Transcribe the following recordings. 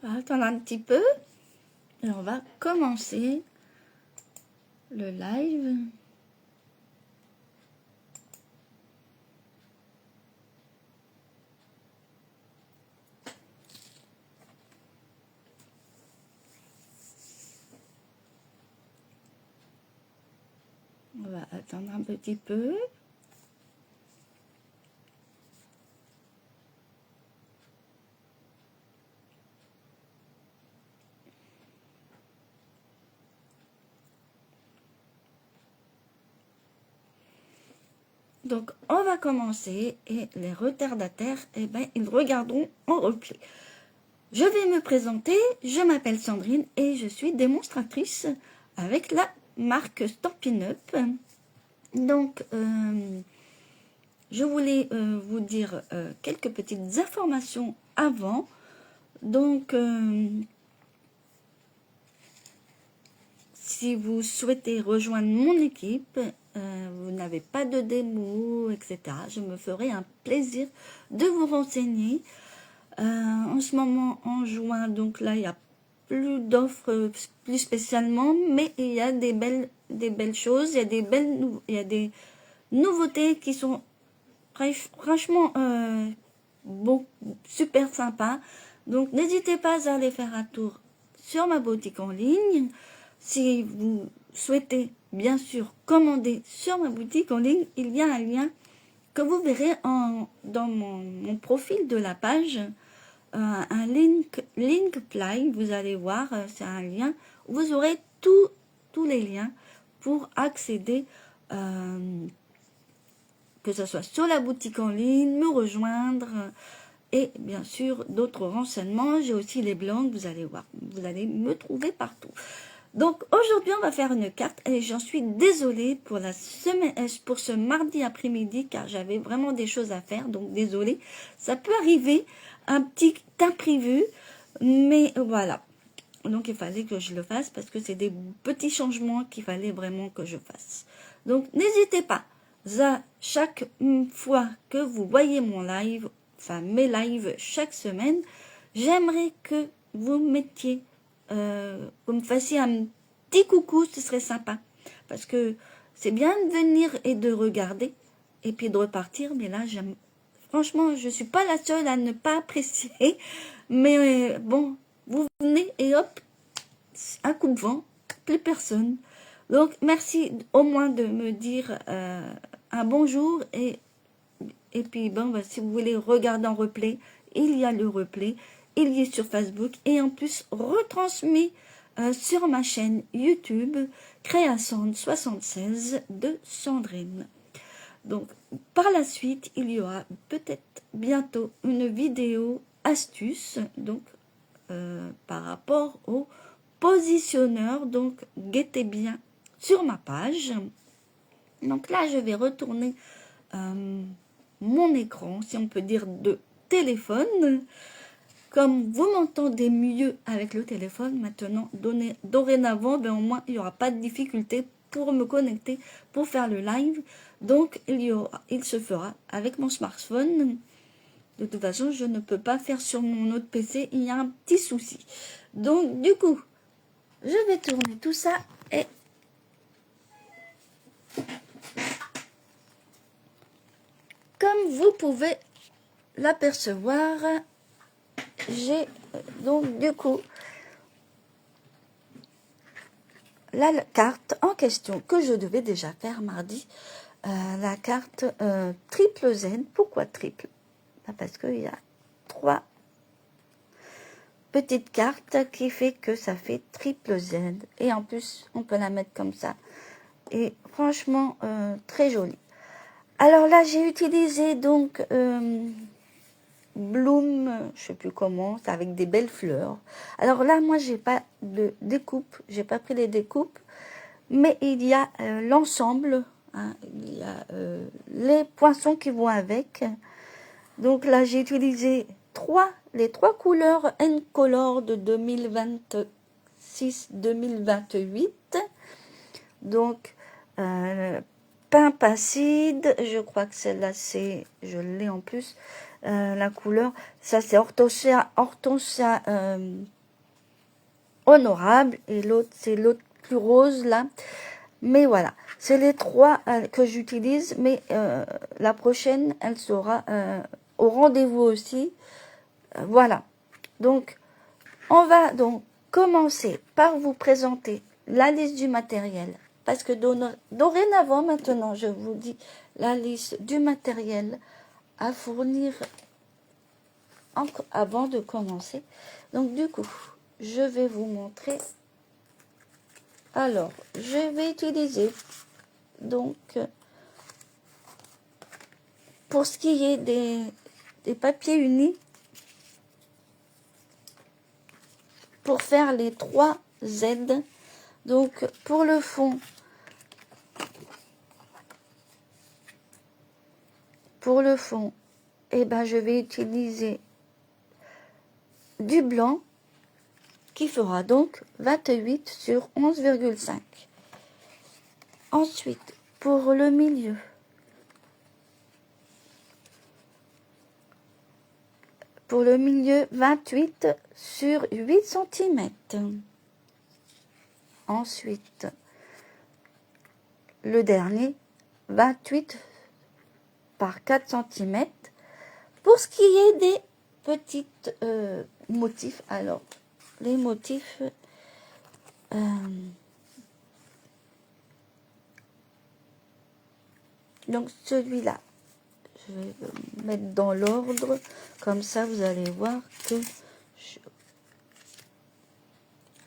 On va attendre un petit peu et on va commencer le live. On va attendre un petit peu. Donc, on va commencer et les retardataires, eh ben, ils regarderont en replay. Je vais me présenter, je m'appelle Sandrine et je suis démonstratrice avec la marque Stampin' Up. Donc, je voulais vous dire quelques petites informations avant. Donc, si vous souhaitez rejoindre mon équipe, vous n'avez pas de démo, etc., je me ferai un plaisir de vous renseigner. En ce moment, en juin, donc là, il n'y a plus d'offres plus spécialement, mais il y a des belles choses, il y a des nouveautés qui sont franchement bon, super sympas. Donc, n'hésitez pas à aller faire un tour sur ma boutique en ligne. Si vous souhaitez, bien sûr, commander sur ma boutique en ligne, il y a un lien que vous verrez dans mon profil de la page, un link play, vous allez voir, c'est un lien où vous aurez tous les liens pour accéder, que ce soit sur la boutique en ligne, me rejoindre, et bien sûr d'autres renseignements. J'ai aussi les blogs, vous allez voir, vous allez me trouver partout. Donc aujourd'hui on va faire une carte et j'en suis désolée pour la semaine, pour ce mardi après-midi, car j'avais vraiment des choses à faire, donc désolée. Ça peut arriver, un petit imprévu, mais voilà. Donc il fallait que je le fasse parce que c'est des petits changements qu'il fallait vraiment que je fasse. Donc n'hésitez pas, à chaque fois que vous voyez mon live, enfin mes lives chaque semaine, j'aimerais que vous mettiez, vous me fassiez un petit coucou, ce serait sympa. Parce que c'est bien de venir et de regarder et puis de repartir, mais là j'aime. Franchement, je suis pas la seule à ne pas apprécier, mais bon, vous venez et hop, un coup de vent, plus personne. Donc, merci au moins de me dire un bonjour et puis, bon, bah, si vous voulez regarder en replay, il y a le replay, il y est sur Facebook et en plus retransmis sur ma chaîne YouTube, Création 76 de Sandrine. Donc, par la suite, il y aura peut-être bientôt une vidéo astuce, donc, par rapport au positionneur. Donc, guettez bien sur ma page. Donc là, je vais retourner mon écran, si on peut dire, de téléphone. Comme vous m'entendez mieux avec le téléphone, maintenant, dorénavant, ben, au moins, il n'y aura pas de difficulté pour me connecter, pour faire le live. Donc, il se fera avec mon smartphone. De toute façon, je ne peux pas faire sur mon autre PC, il y a un petit souci. Donc, du coup, je vais tourner tout ça et comme vous pouvez l'apercevoir, j'ai donc du coup la carte en question que je devais déjà faire mardi, la carte triple Z. Pourquoi triple? Parce qu'il y a 3 petites cartes qui fait que ça fait triple Z, et en plus on peut la mettre comme ça, et franchement très jolie. Alors là j'ai utilisé donc Bloom, je sais plus comment, c'est avec des belles fleurs. Alors là, moi, j'ai pas de découpe, j'ai pas pris les découpes, mais il y a l'ensemble, hein, il y a les poinçons qui vont avec. Donc là, j'ai utilisé les 3 couleurs N-Color de 2026-2028. Donc, Pimp Acide, je crois que celle-là, je l'ai en plus. la couleur, ça c'est Hortensia Honorable, et l'autre c'est l'autre plus rose là. Mais voilà, c'est les trois que j'utilise, mais la prochaine, elle sera au rendez-vous aussi. Voilà, donc on va donc commencer par vous présenter la liste du matériel. Parce que dorénavant, maintenant, je vous dis la liste du matériel à fournir avant de commencer. Donc du coup, je vais vous montrer. Alors, je vais utiliser donc pour ce qui est des papiers unis, pour faire les 3 Z. Donc pour le fond, eh ben, je vais utiliser du blanc qui fera donc 28 sur 11,5. Ensuite, pour le milieu, pour le milieu, 28 sur 8 cm. Ensuite, le dernier, 28 par 4 cm. Pour ce qui est des petites motifs, alors, les motifs, donc celui-là, je vais le mettre dans l'ordre, comme ça vous allez voir que...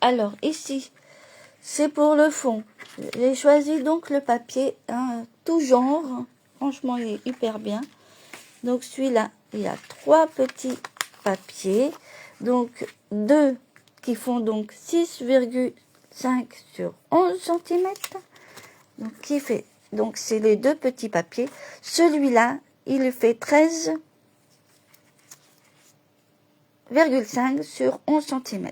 Alors, ici, c'est pour le fond. J'ai choisi donc le papier tout genre. Franchement, il est hyper bien. Donc, celui-là, il y a 3 petits papiers. Donc, 2 qui font donc 6,5 sur 11 cm. Donc, qui fait... Donc, c'est les 2 petits papiers. Celui-là, il fait 13,5 sur 11 cm.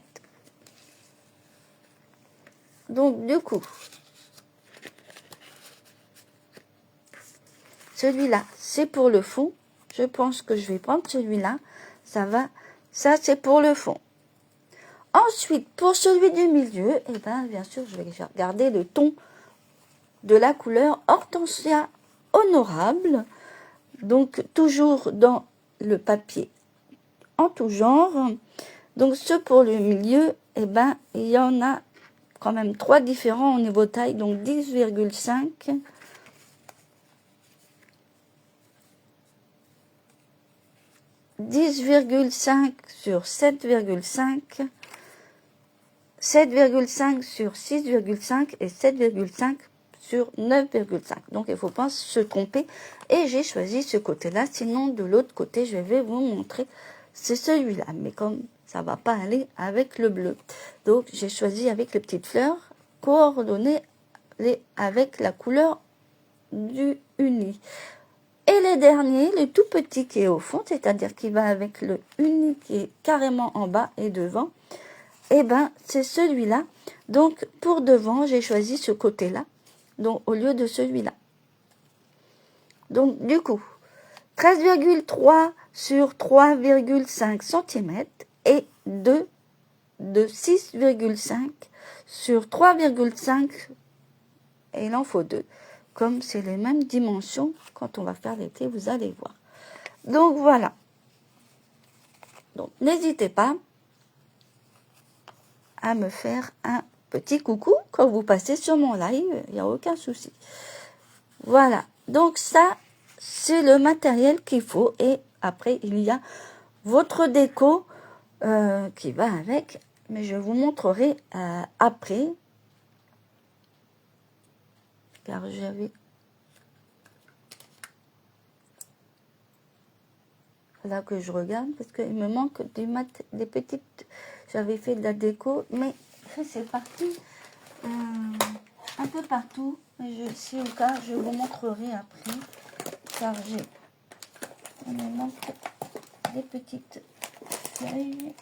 Donc, du coup, celui-là, c'est pour le fond. Je pense que je vais prendre celui-là. Ça va. Ça, c'est pour le fond. Ensuite, pour celui du milieu, eh ben, bien sûr, je vais garder le ton de la couleur Hortensia Honorable. Donc, toujours dans le papier en tout genre. Donc, ce pour le milieu, eh ben, il y en a quand même 3 différents au niveau taille. Donc, 10,5. 10,5 sur 7,5, 7,5 sur 6,5 et 7,5 sur 9,5. Donc, il ne faut pas se tromper. Et j'ai choisi ce côté-là. Sinon, de l'autre côté, je vais vous montrer. C'est celui-là. Mais comme ça ne va pas aller avec le bleu. Donc, j'ai choisi avec les petites fleurs coordonnées avec la couleur du uni. Et le dernier, le tout petit qui est au fond, c'est-à-dire qui va avec le uni qui est carrément en bas et devant, eh ben, c'est celui-là. Donc, pour devant, j'ai choisi ce côté-là, donc au lieu de celui-là. Donc, du coup, 13,3 sur 3,5 cm et 2 de 6,5 sur 3,5, et il en faut 2. Comme c'est les mêmes dimensions, quand on va faire l'été, vous allez voir. Donc voilà. Donc n'hésitez pas à me faire un petit coucou quand vous passez sur mon live, il n'y a aucun souci. Voilà. Donc ça, c'est le matériel qu'il faut. Et après, il y a votre déco qui va avec. Mais je vous montrerai après. Car j'avais... Là que je regarde, parce qu'il me manque des petites... J'avais fait de la déco, mais c'est parti un peu partout. Si au cas, je vous montrerai après, car il me manque des petites feuilles.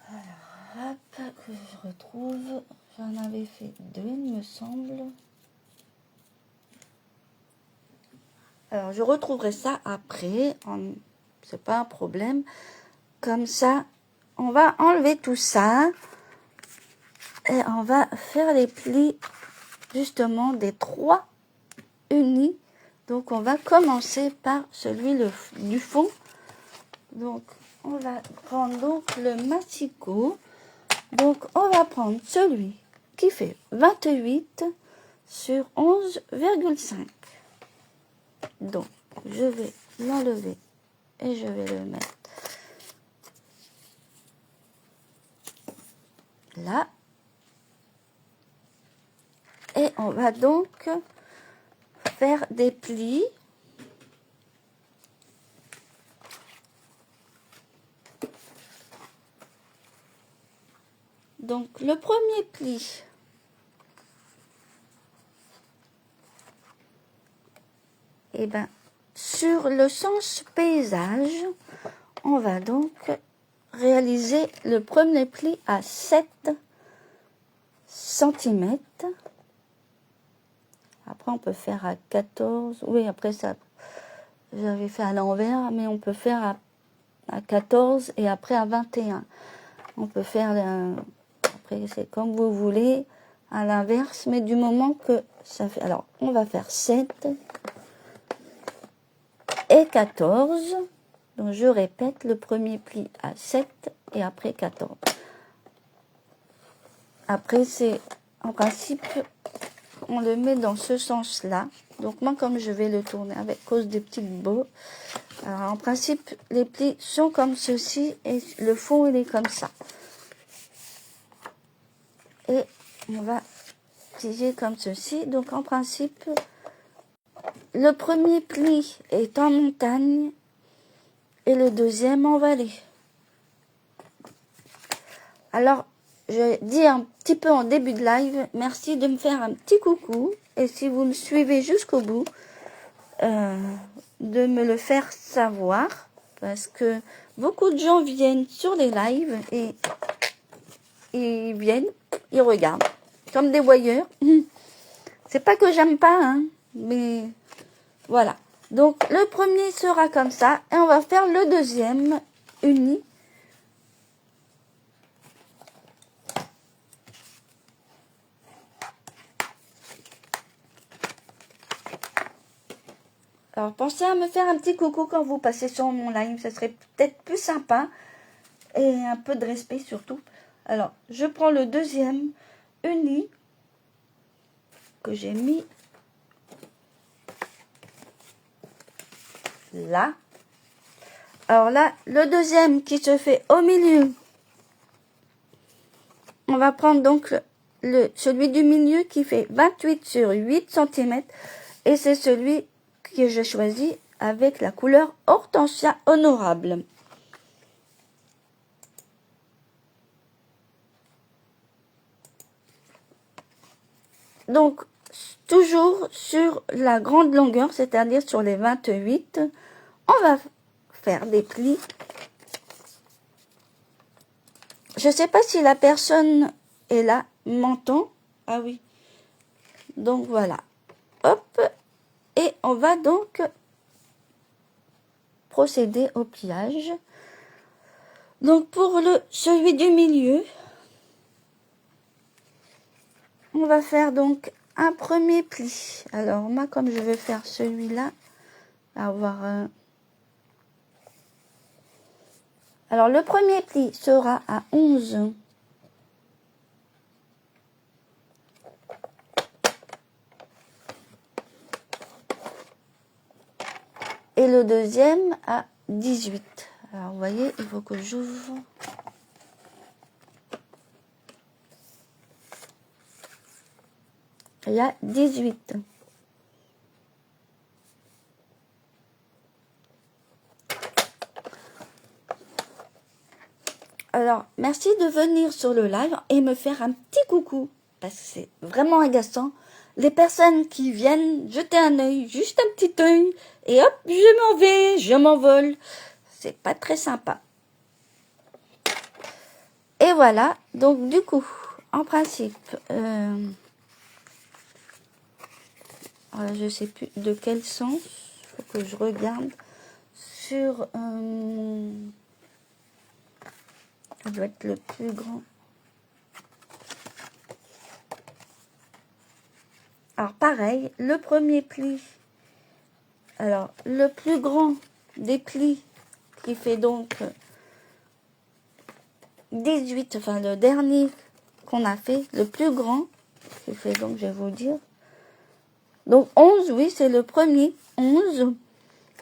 Alors, hop, que je retrouve. J'en avais fait 2, il me semble. Alors, je retrouverai ça après. C'est pas un problème. Comme ça, on va enlever tout ça. Et on va faire les plis, justement, des 3 unis. Donc, on va commencer par celui du fond. Donc, on va prendre donc le massicot. Donc, on va prendre celui qui fait 28 sur 11,5. Donc, je vais l'enlever et je vais le mettre là. Et on va donc faire des plis. Donc, le premier pli, eh ben, sur le sens paysage, on va donc réaliser le premier pli à 7 cm. Après, on peut faire à 14. Oui, après ça, j'avais fait à l'envers, mais on peut faire à 14 et après à 21. On peut faire, après c'est comme vous voulez, à l'inverse, mais du moment que ça fait... Alors, on va faire 7 et 14. Donc, je répète, le premier pli à 7 et après 14. Après, c'est en principe... On le met dans ce sens-là. Donc, moi, comme je vais le tourner avec cause des petites bouts, alors, en principe, les plis sont comme ceci et le fond, il est comme ça. Et on va plier comme ceci. Donc, en principe, le premier pli est en montagne et le deuxième en vallée. Alors, je dis un petit peu en début de live, merci de me faire un petit coucou. Et si vous me suivez jusqu'au bout, de me le faire savoir. Parce que beaucoup de gens viennent sur les lives et ils viennent, ils regardent. Comme des voyeurs. C'est pas que j'aime pas, hein, mais voilà. Donc, le premier sera comme ça. Et on va faire le deuxième uni. Alors, pensez à me faire un petit coucou quand vous passez sur mon live. Ça serait peut-être plus sympa. Et un peu de respect surtout. Alors, je prends le deuxième uni que j'ai mis là. Alors là, le deuxième qui se fait au milieu. On va prendre donc celui du milieu qui fait 28 sur 8 cm. Et c'est celui que j'ai choisi avec la couleur Hortensia Honorable. Donc, toujours sur la grande longueur, c'est-à-dire sur les 28, on va faire des plis. Je ne sais pas si la personne est là, m'entend. Ah oui. Donc, voilà. Hop. Et on va donc procéder au pliage. Donc, pour celui du milieu, on va faire donc un premier pli. Alors, moi, comme je vais faire celui-là, avoir alors, le premier pli sera à 11. Et le deuxième à 18. Alors, vous voyez, il faut que j'ouvre. Il y a 18. Alors, merci de venir sur le live et me faire un petit coucou. Parce que c'est vraiment agaçant. Les personnes qui viennent jeter un œil, juste un petit œil, et hop, je m'en vais, je m'envole. C'est pas très sympa. Et voilà, donc du coup, en principe, je sais plus de quel sens. faut que je regarde sur... ça doit être le plus grand. Alors pareil, le premier pli. Alors le plus grand des plis qui fait donc 18, enfin le dernier qu'on a fait, le plus grand, qui fait donc, je vais vous dire. Donc 11, oui, c'est le premier, 11.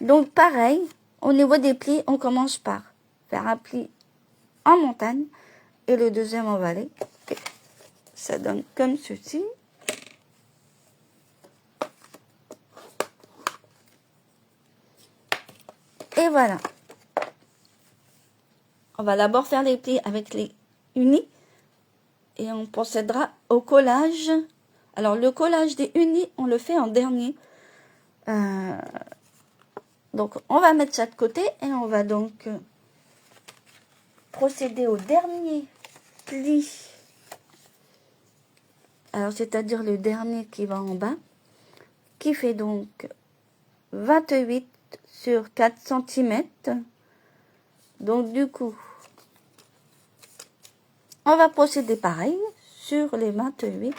Donc pareil, au niveau des plis, on commence par faire un pli en montagne et le deuxième en vallée. Et ça donne comme ceci. Et voilà. On va d'abord faire les plis avec les unis et on procédera au collage. Alors le collage des unis, on le fait en dernier. Donc on va mettre ça de côté et on va donc procéder au dernier pli. Alors c'est-à-dire le dernier qui va en bas, qui fait donc 28 sur 4 cm. Donc du coup, on va procéder pareil sur les 28.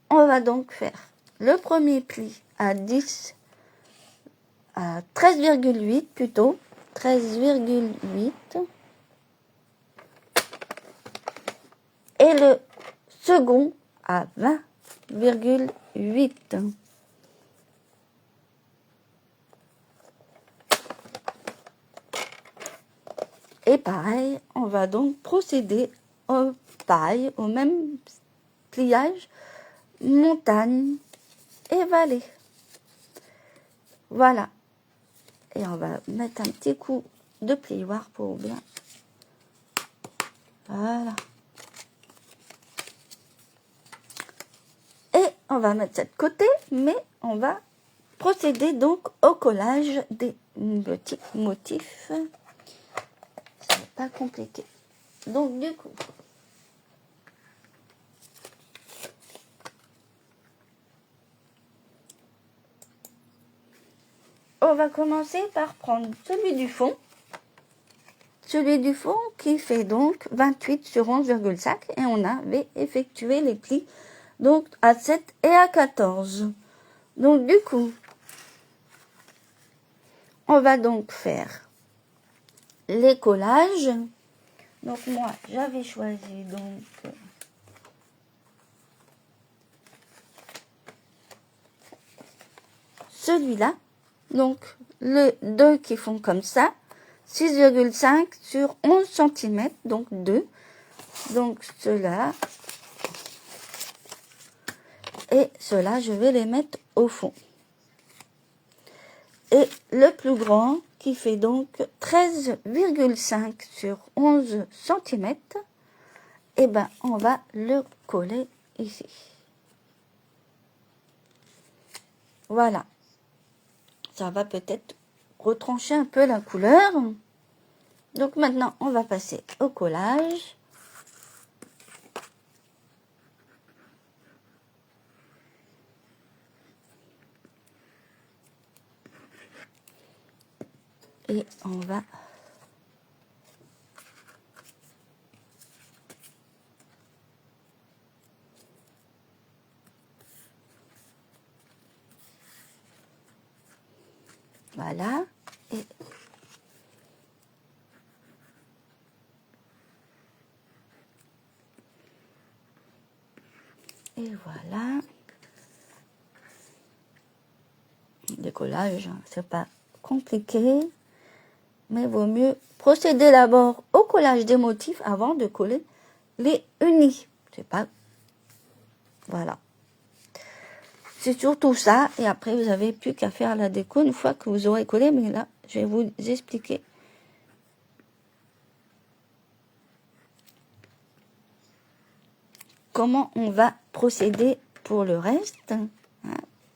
On va donc faire le premier pli à 10, à 13,8 plutôt, 13,8. Et le second à 20,8. Et pareil, on va donc procéder au même pliage, montagne et vallée. Voilà. Et on va mettre un petit coup de plioir pour bien. Voilà. Et on va mettre ça de côté, mais on va procéder donc au collage des petits motifs. C'est pas compliqué. Donc du coup, on va commencer par prendre celui du fond. Celui du fond qui fait donc 28 sur 11,5 et on avait effectué les plis donc à 7 et à 14. Donc du coup, on va donc faire les collages. Donc moi, j'avais choisi donc celui-là. Donc le 2 qui font comme ça. 6,5 sur 11 cm, donc 2. Donc ceux-là. Et ceux-là, je vais les mettre au fond. Et le plus grand, qui fait donc 13,5 sur 11 cm, et ben on va le coller ici. Voilà. Ça va peut-être retrancher un peu la couleur. Donc maintenant, on va passer au collage. Et on va... Voilà. Et voilà. Le collage, c'est pas compliqué. Mais vaut mieux procéder d'abord au collage des motifs avant de coller les unis. C'est pas... Voilà. C'est surtout ça. Et après, vous n'avez plus qu'à faire la déco une fois que vous aurez collé. Mais là, je vais vous expliquer. Comment on va procéder pour le reste.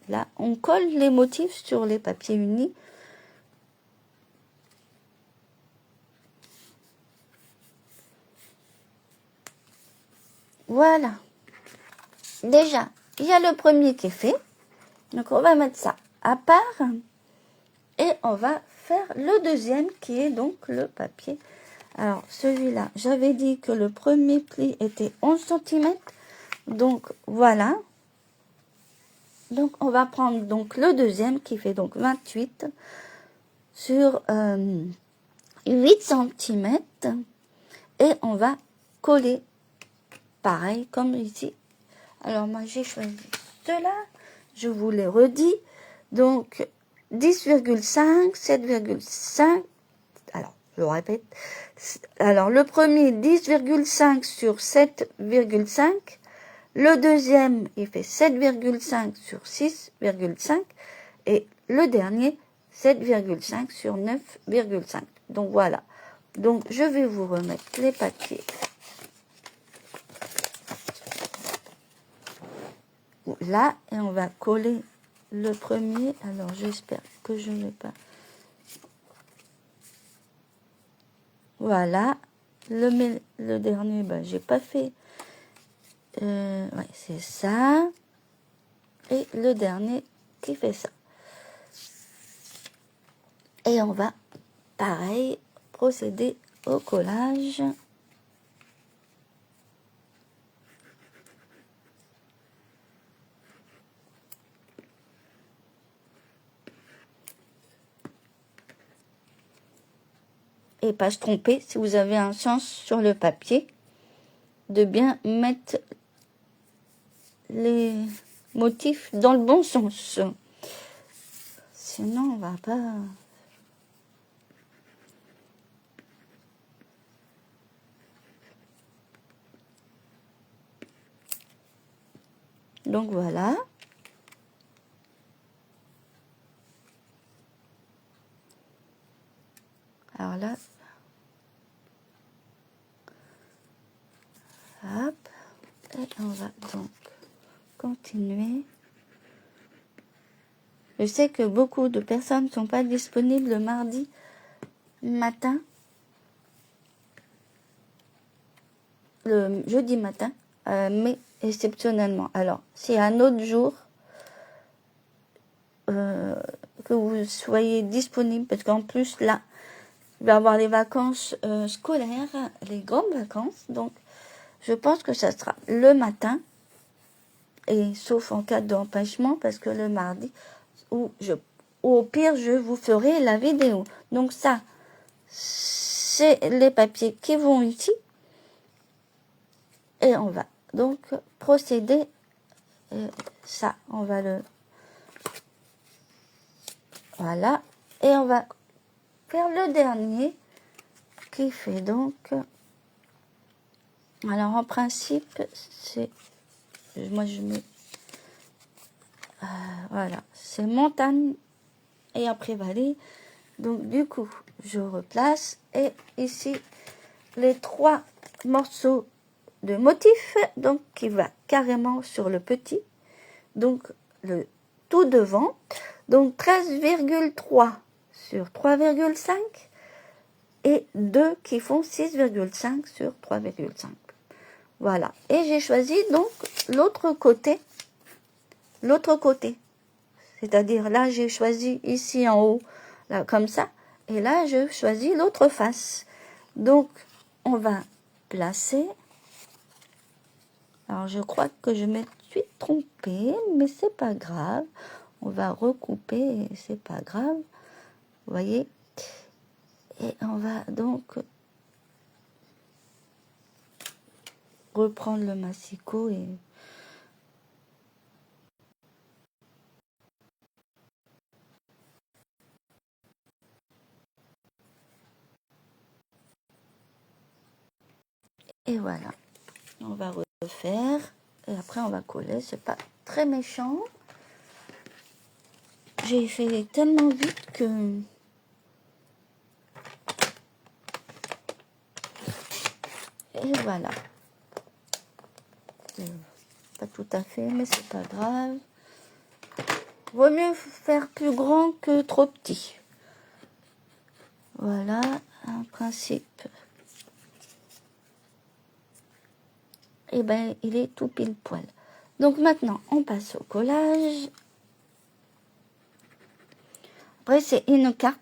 Là, on colle les motifs sur les papiers unis. Voilà. Déjà, il y a le premier qui est fait. Donc, on va mettre ça à part. Et on va faire le deuxième qui est donc le papier. Alors celui-là, j'avais dit que le premier pli était 11 cm. Donc voilà. Donc on va prendre donc le deuxième qui fait donc 28 sur 8 cm. Et on va coller pareil comme ici. Alors moi j'ai choisi cela. Je vous l'ai redit. Donc 10,5, 7,5. Alors, je répète. Alors, le premier, 10,5 sur 7,5. Le deuxième, il fait 7,5 sur 6,5. Et le dernier, 7,5 sur 9,5. Donc, voilà. Donc, je vais vous remettre les papiers là. Et on va coller le premier. Alors, j'espère que je ne vais pas... Voilà, le dernier, ben, j'ai pas fait. Ouais, c'est ça. Et le dernier qui fait ça. Et on va, pareil, procéder au collage. Et pas se tromper, si vous avez un sens sur le papier, de bien mettre les motifs dans le bon sens. Sinon, on va pas... Donc voilà. Alors là, hop, et on va donc continuer. Je sais que beaucoup de personnes ne sont pas disponibles le mardi matin, le jeudi matin, mais exceptionnellement. Alors, si un autre jour que vous soyez disponible, parce qu'en plus là, il va y avoir les vacances scolaires, les grandes vacances, donc je pense que ça sera le matin, et sauf en cas d'empêchement, parce que le mardi, ou au pire, je vous ferai la vidéo. Donc ça, c'est les papiers qui vont ici. Et on va donc procéder. Ça, on va le... Voilà. Et on va faire le dernier qui fait donc... Alors en principe, c'est... Moi je mets... voilà. C'est montagne et après vallée. Donc du coup, je replace. Et ici, les 3 morceaux de motif, donc qui va carrément sur le petit, donc le tout devant, donc 13,3 sur 3,5 et 2 qui font 6,5 sur 3,5. Voilà, et j'ai choisi donc l'autre côté, c'est-à-dire là j'ai choisi ici en haut, là comme ça, et là je choisis l'autre face. Donc on va placer. Alors, je crois que je me suis trompée, mais c'est pas grave. On va recouper, c'est pas grave. Vous voyez? Et on va donc reprendre le massicot et voilà. On va refaire et après on va coller. C'est pas très méchant. J'ai fait tellement vite que... Et voilà. Pas tout à fait, mais c'est pas grave. Vaut mieux faire plus grand que trop petit. Voilà, un principe. Et ben, il est tout pile poil. Donc maintenant, on passe au collage. Après, c'est une carte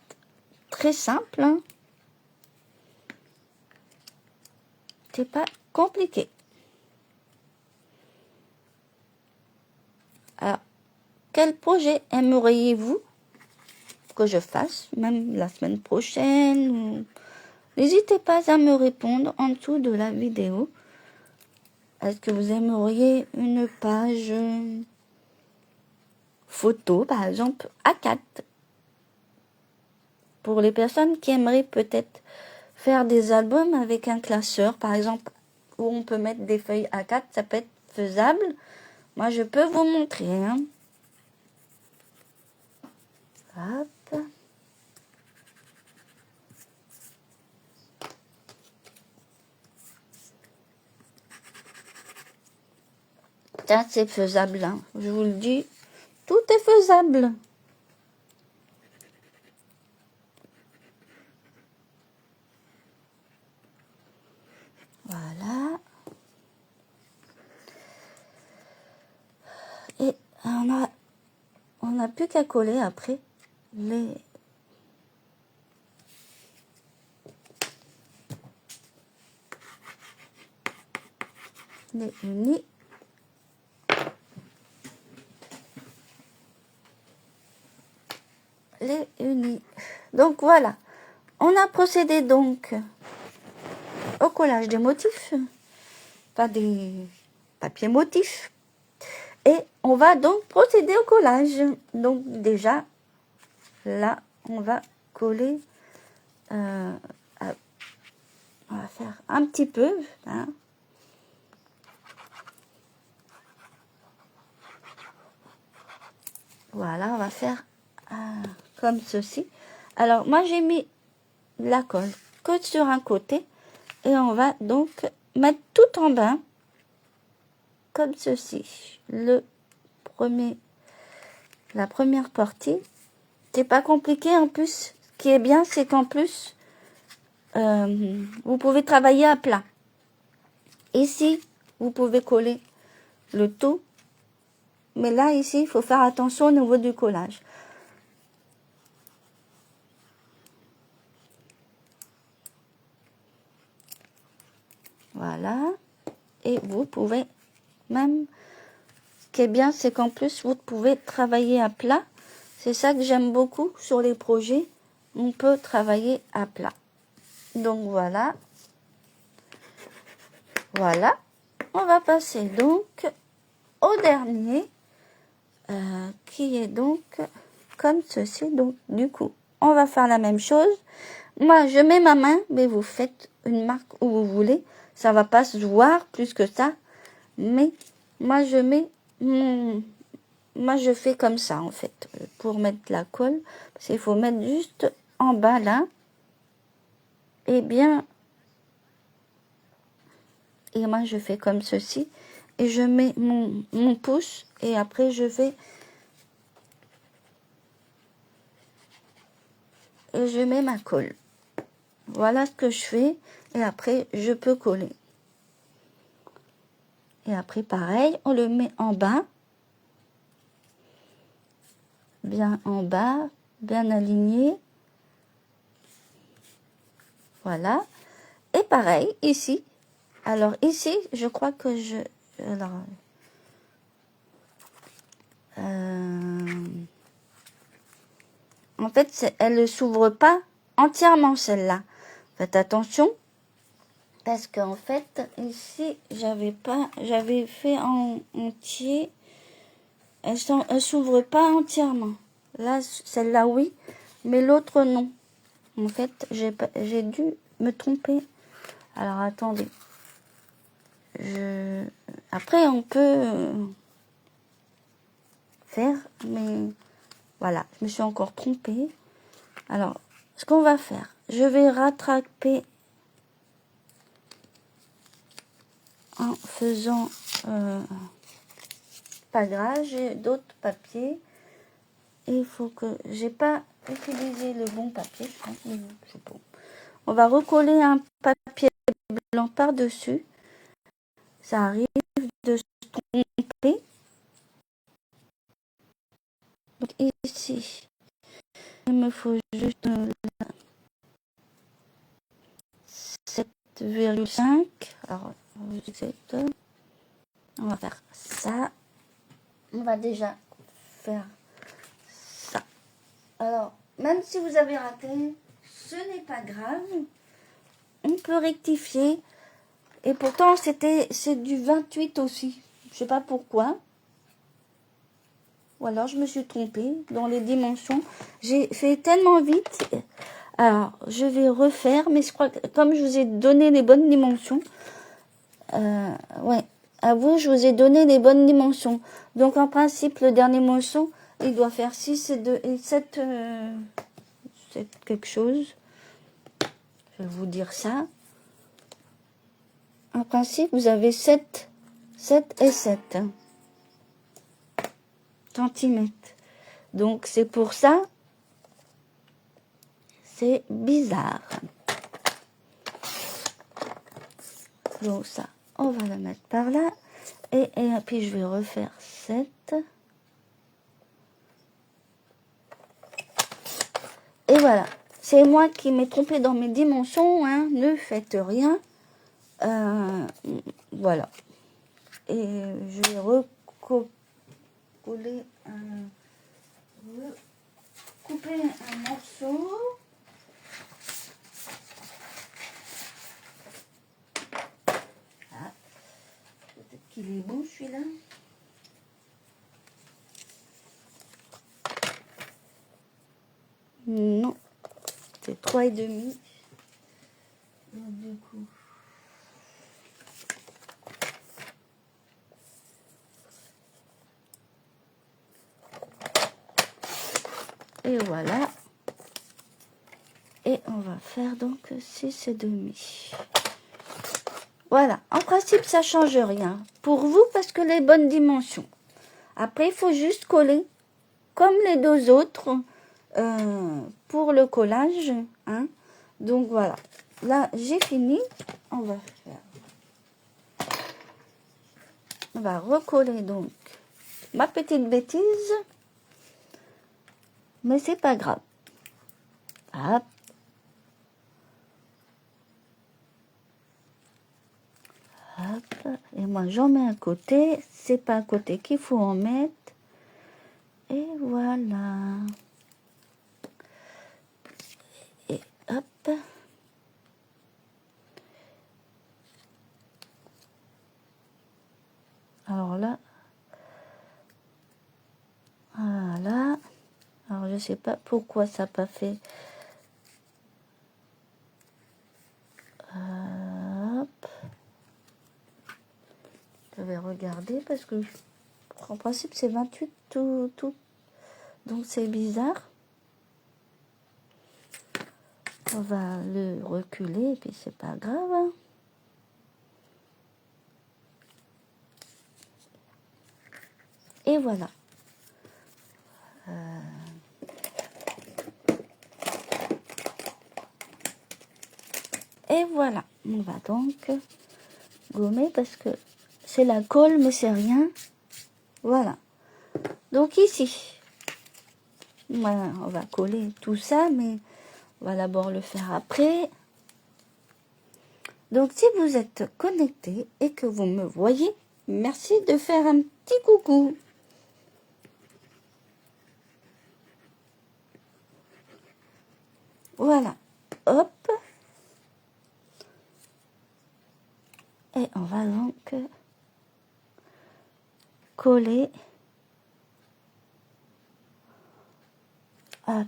très simple. Hein. C'est pas compliqué. Alors, quel projet aimeriez-vous que je fasse, même la semaine prochaine? N'hésitez pas à me répondre en dessous de la vidéo. Est-ce que vous aimeriez une page photo, par exemple, A4? Pour les personnes qui aimeraient peut-être faire des albums avec un classeur, par exemple, où on peut mettre des feuilles A4, ça peut être faisable. Moi, je peux vous montrer. Hein. Hop. Ça, c'est faisable. Hein. Je vous le dis, tout est faisable. Voilà. Et on n'a plus qu'à coller après les unis. Les unis. Donc voilà. On a procédé donc au collage des motifs. Pas des papiers motifs. Et on va donc procéder au collage. Donc déjà, là, on va coller. On va faire un petit peu. Hein. Voilà, on va faire comme ceci. Alors, moi, j'ai mis la colle que sur un côté. Et on va donc mettre tout en bas, comme ceci. La première partie. C'est pas compliqué en plus. Ce qui est bien, c'est qu'en plus, vous pouvez travailler à plat. Ici, vous pouvez coller le tout. Mais là, ici, il faut faire attention au niveau du collage. Voilà. Et vous pouvez même... Ce qui est bien, c'est qu'en plus, vous pouvez travailler à plat. C'est ça que j'aime beaucoup sur les projets. On peut travailler à plat. Donc voilà. Voilà. On va passer donc au dernier. Qui est donc comme ceci. Donc du coup, on va faire la même chose. Moi, je mets ma main, mais vous faites une marque où vous voulez. Ça va pas se voir plus que ça. Mais moi, je mets moi, je fais comme ça, en fait, pour mettre la colle. Parce qu'il faut mettre juste en bas, là. Et bien... Et moi, je fais comme ceci. Et je mets mon pouce. Et après, je vais... Et je mets ma colle. Voilà ce que je fais. Et après, je peux coller. Et après, pareil, on le met en bas. Bien en bas. Bien aligné. Voilà. Et pareil, ici. Alors, ici, je crois que je... Alors... En fait, elle ne s'ouvre pas entièrement, celle-là. Faites attention. Parce qu'en fait, ici, j'avais fait en entier. Elle s'ouvre pas entièrement. Là, celle-là, oui. Mais l'autre, non. En fait, j'ai dû me tromper. Alors, attendez. Après, on peut faire, mais voilà, je me suis encore trompée. Alors, ce qu'on va faire, je vais rattraper en faisant pas grave, j'ai d'autres papiers. Et il faut que j'ai pas utilisé le bon papier, je pense, mais c'est bon. On va recoller un papier blanc par-dessus. Ça arrive de se tromper. Donc ici, Il me faut juste 7,5. Alors, on va faire ça. On va déjà faire ça. Alors, même si vous avez raté, ce n'est pas grave. On peut rectifier. Et pourtant, c'est du 28 aussi. Je sais pas pourquoi. Ou alors, je me suis trompée dans les dimensions. J'ai fait tellement vite. Alors, je vais refaire. Mais je crois que comme je vous ai donné les bonnes dimensions. Ouais. À vous, je vous ai donné les bonnes dimensions. Donc, en principe, le dernier morceau, il doit faire 6 et 7 quelque chose. Je vais vous dire ça. En principe, vous avez 7 et 7 centimètres. Donc, c'est pour ça, c'est bizarre. Donc, ça, on va la mettre par là. Et puis, je vais refaire 7. Et voilà. C'est moi qui m'ai trompé dans mes dimensions. Hein. Ne faites rien. Voilà. Et je vais recoller couper un morceau. Ah, peut-être qu'il est bon celui-là. Non, c'est 3,5. Donc du coup. Et voilà. Et on va faire donc 6,5. Voilà. En principe, ça change rien. Pour vous, parce que les bonnes dimensions. Après, il faut juste coller comme les deux autres pour le collage. Hein. Donc voilà. Là, j'ai fini. On va recoller donc ma petite bêtise. Mais c'est pas grave. Hop. Hop. Et moi, j'en mets à côté. C'est pas à côté qu'il faut en mettre. Et voilà. Et hop. Alors là. Voilà. Alors, je sais pas pourquoi ça n'a pas fait. Hop. Je vais regarder parce que en principe c'est 28 tout. Donc c'est bizarre. On va le reculer et puis c'est pas grave. Hein. Et voilà. Et voilà. On va donc gommer parce que c'est la colle mais c'est rien. Voilà. Donc ici, voilà, on va coller tout ça, mais on va d'abord le faire après. Donc si vous êtes connecté et que vous me voyez, merci de faire un petit coucou. Voilà. Hop. Et on va donc coller. Hop.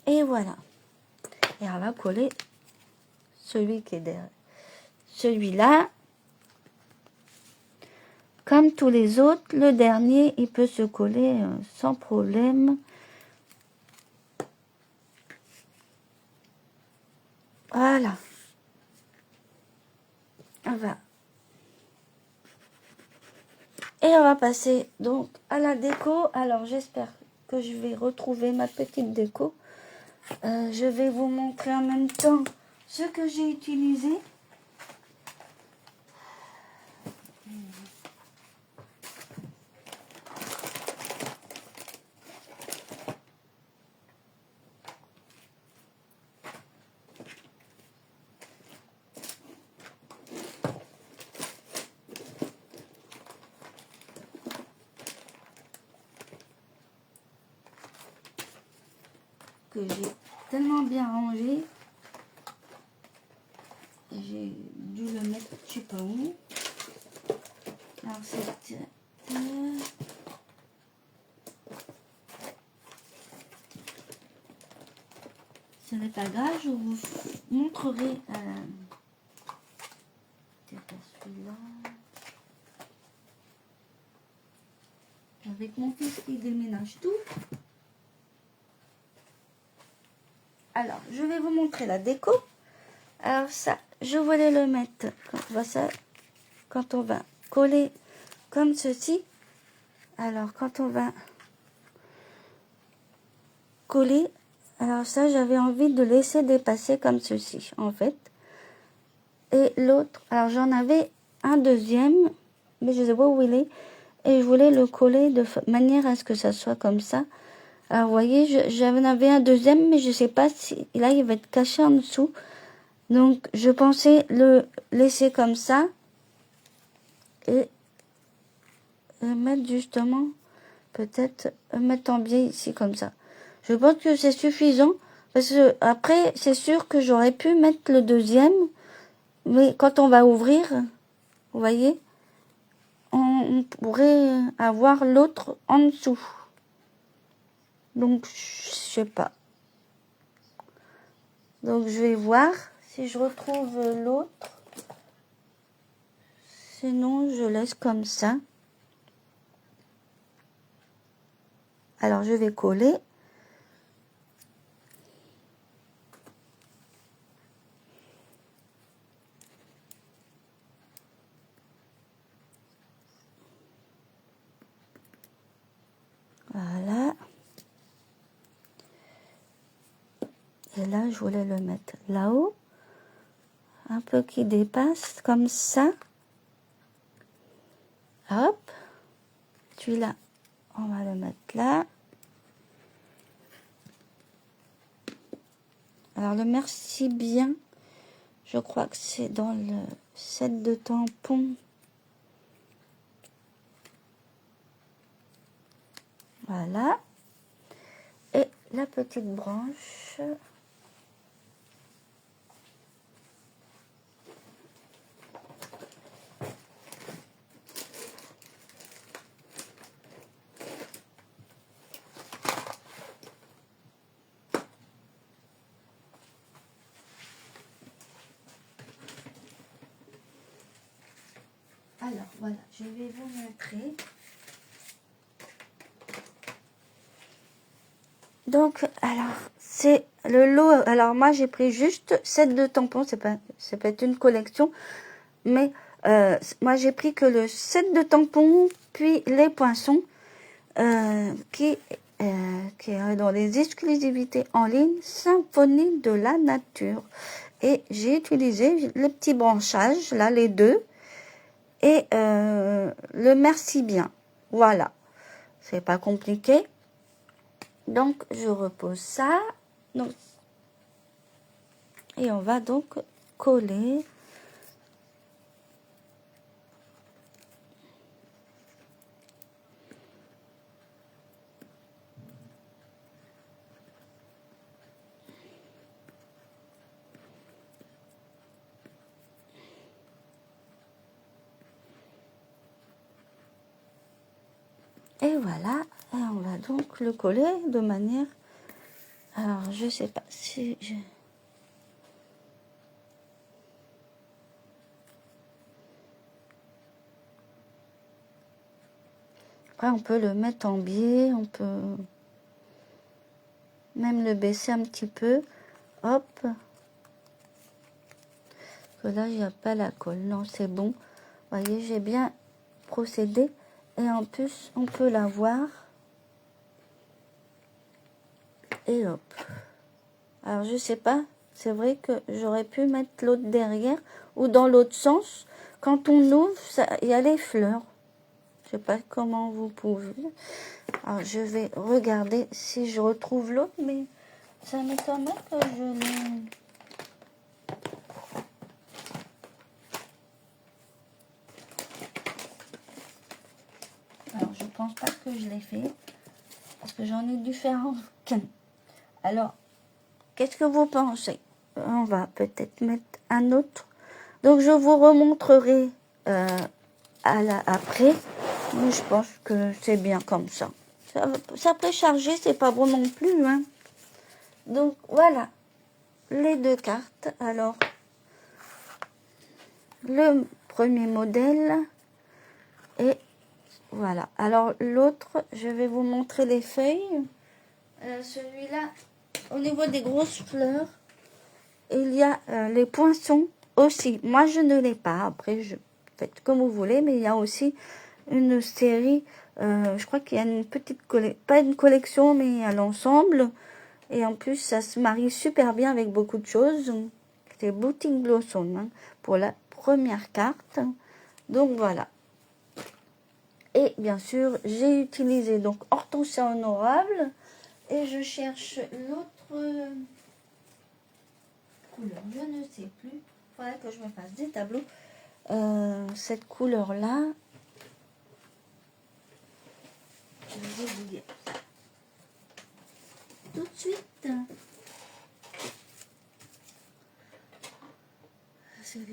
Et voilà. Et on va coller celui qui est derrière. Celui-là, comme tous les autres, le dernier, il peut se coller sans problème. Voilà. On va. Et on va passer donc à la déco. Alors j'espère que je vais retrouver ma petite déco. Je vais vous montrer en même temps ce que j'ai utilisé. que j'ai tellement bien rangé. J'ai dû le mettre, je sais pas où. Alors c'est... ce n'est pas grave, je vous montrerai celui-là. Avec mon fils qui déménage tout. Alors, je vais vous montrer la déco. Alors ça, je voulais le mettre quand on va coller comme ceci. Alors, quand on va coller, alors ça, j'avais envie de laisser dépasser comme ceci, en fait. Et l'autre, alors j'en avais un deuxième, mais je ne sais pas où il est. Et je voulais le coller de manière à ce que ça soit comme ça. Alors, vous voyez, j'en avais un deuxième, mais je ne sais pas si... Là, il va être caché en dessous. Donc, je pensais le laisser comme ça. Et mettre justement, peut-être, mettre en biais ici comme ça. Je pense que c'est suffisant. Parce que après, c'est sûr que j'aurais pu mettre le deuxième. Mais quand on va ouvrir, vous voyez, on pourrait avoir l'autre en dessous. Donc, je sais pas. Donc, je vais voir si je retrouve l'autre. Sinon, je laisse comme ça. Alors, je vais coller. Voilà. Et là, je voulais le mettre là-haut. Un peu qui dépasse, comme ça. Hop. Celui-là, on va le mettre là. Alors, le merci bien. Je crois que c'est dans le set de tampons. Voilà. Et la petite branche. Alors, voilà, je vais vous montrer. Donc, alors, c'est le lot. Alors, moi, j'ai pris juste 7 de tampons. C'est pas être une collection. Mais, moi, j'ai pris que le set de tampons, puis les poinçons, qui est dans les exclusivités en ligne, Symphonie de la nature. Et j'ai utilisé les petits branchages, là, les deux. Et le merci bien. Voilà. C'est pas compliqué. Donc, je repose ça. Donc, et on va donc coller. Et voilà. Et on va donc le coller de manière... Alors, je sais pas si... Après, on peut le mettre en biais, on peut même le baisser un petit peu. Hop. Parce que là, il n'y a pas la colle. Non, c'est bon. Vous voyez, j'ai bien procédé. Et en plus, on peut la voir. Et hop. Alors, je sais pas. C'est vrai que j'aurais pu mettre l'autre derrière. Ou dans l'autre sens. Quand on ouvre, il y a les fleurs. Je sais pas comment vous pouvez. Alors, je vais regarder si je retrouve l'autre, mais ça m'étonnerait que je l'ai. Alors, je pense pas que je l'ai fait, parce que j'en ai dû faire un. Alors, qu'est-ce que vous pensez? On va peut-être mettre un autre. Donc, je vous remontrerai après. Mais je pense que c'est bien comme ça. Ça peut charger, c'est pas bon non plus. Hein. Donc, voilà. Les deux cartes. Alors, le premier modèle. Et voilà. Alors, l'autre, je vais vous montrer les feuilles. Celui-là, au niveau des grosses fleurs, il y a les poinçons aussi. Moi, je ne l'ai pas. Après, faites comme vous voulez. Mais il y a aussi une série. Je crois qu'il y a une petite collection. Pas une collection, mais à l'ensemble. Et en plus, ça se marie super bien avec beaucoup de choses. C'est Boutique Blossom hein, pour la première carte. Donc, voilà. Et bien sûr, j'ai utilisé donc Hortensia Honorable. Et je cherche l'autre couleur, je ne sais plus. Il faudrait que je me fasse des tableaux. Cette couleur-là, je vais vous dire ça tout de suite. C'est le...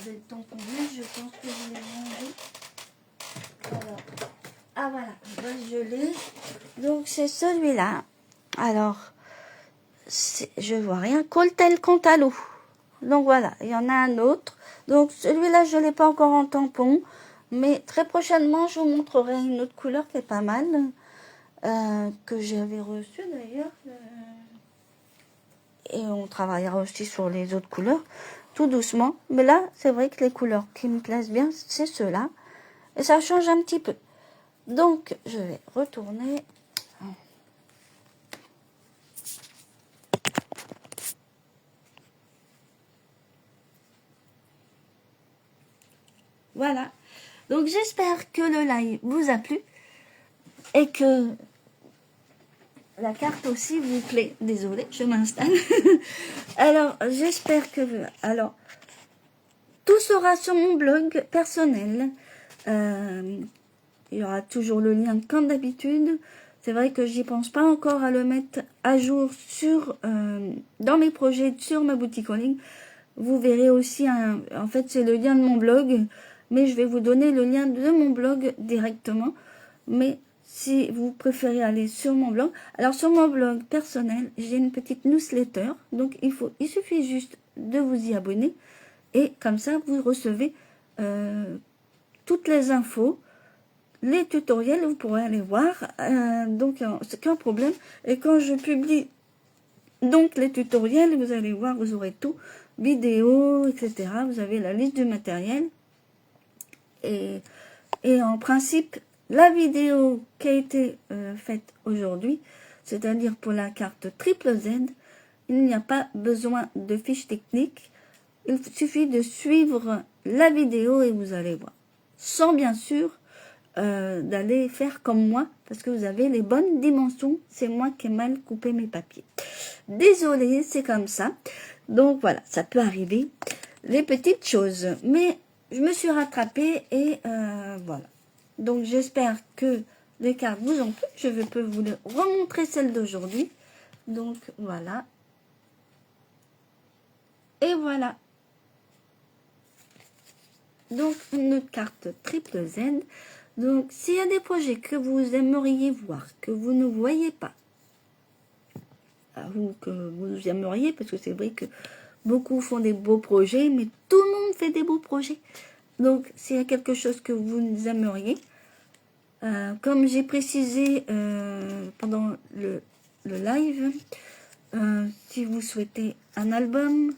J'avais le temps pour lui, je pense que je l'ai mangé. Alors, ah voilà, je l'ai. Donc c'est celui-là. Alors, je vois rien. Coltel Cantalou. Donc voilà, il y en a un autre. Donc celui-là, je ne l'ai pas encore en tampon. Mais très prochainement, je vous montrerai une autre couleur qui est pas mal. Que j'avais reçue d'ailleurs. Et on travaillera aussi sur les autres couleurs. Tout doucement. Mais là, c'est vrai que les couleurs qui me plaisent bien, c'est ceux-là. Et ça change un petit peu. Donc, je vais retourner. Voilà. Donc, j'espère que le live vous a plu. Et que la carte aussi vous plaît. Désolée, je m'installe. Alors, j'espère que... Alors, tout sera sur mon blog personnel. Il y aura toujours le lien comme d'habitude. C'est vrai que j'y pense pas encore à le mettre à jour dans mes projets sur ma boutique en ligne. Vous verrez aussi, en fait c'est le lien de mon blog, mais je vais vous donner le lien de mon blog directement. Mais si vous préférez aller sur mon blog, alors sur mon blog personnel, j'ai une petite newsletter. Donc il suffit juste de vous y abonner et comme ça vous recevez toutes les infos. Les tutoriels, vous pourrez aller voir, donc c'est qu'un problème. Et quand je publie donc les tutoriels, vous allez voir, vous aurez tout, vidéos, etc. Vous avez la liste du matériel. Et en principe, la vidéo qui a été faite aujourd'hui, c'est-à-dire pour la carte triple Z, il n'y a pas besoin de fiche technique. Il suffit de suivre la vidéo et vous allez voir. Sans bien sûr d'aller faire comme moi, parce que vous avez les bonnes dimensions. C'est moi qui ai mal coupé mes papiers. Désolée, c'est comme ça. Donc voilà, ça peut arriver. Les petites choses. Mais je me suis rattrapée et voilà. Donc j'espère que les cartes vous ont plu. Je peux vous remontrer celle d'aujourd'hui. Donc voilà. Et voilà. Donc une autre carte triple Z. Donc, s'il y a des projets que vous aimeriez voir, que vous ne voyez pas, ou que vous aimeriez, parce que c'est vrai que beaucoup font des beaux projets, mais tout le monde fait des beaux projets. Donc, s'il y a quelque chose que vous aimeriez, comme j'ai précisé pendant le live, si vous souhaitez un album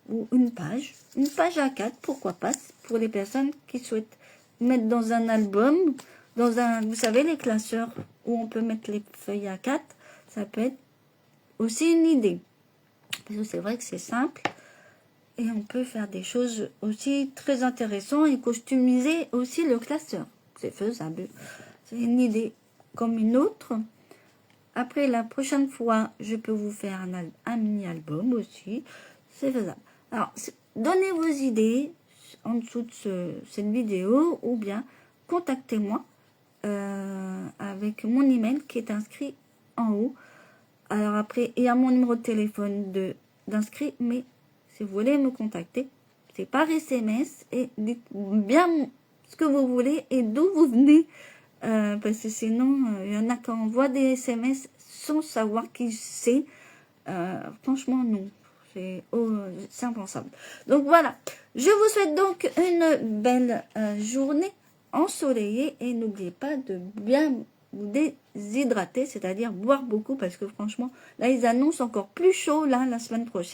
ou une page A4, pourquoi pas, pour les personnes qui souhaitent mettre dans un album, vous savez, les classeurs où on peut mettre les feuilles A4, ça peut être aussi une idée. Parce que c'est vrai que c'est simple et on peut faire des choses aussi très intéressantes et customiser aussi le classeur. C'est faisable. C'est une idée comme une autre. Après, la prochaine fois, je peux vous faire un mini-album aussi. C'est faisable. Alors, donnez vos idées en dessous de cette vidéo ou bien contactez-moi avec mon email qui est inscrit en haut. Alors après, il y a mon numéro de téléphone d'inscrit, mais si vous voulez me contacter, c'est par SMS et dites bien ce que vous voulez et d'où vous venez. Parce que sinon, il y en a qui envoient des SMS sans savoir qui c'est. Franchement, non. C'est impensable. Donc voilà. Je vous souhaite donc une belle journée ensoleillée et n'oubliez pas de bien vous déshydrater, c'est-à-dire boire beaucoup parce que franchement, là, ils annoncent encore plus chaud là la semaine prochaine.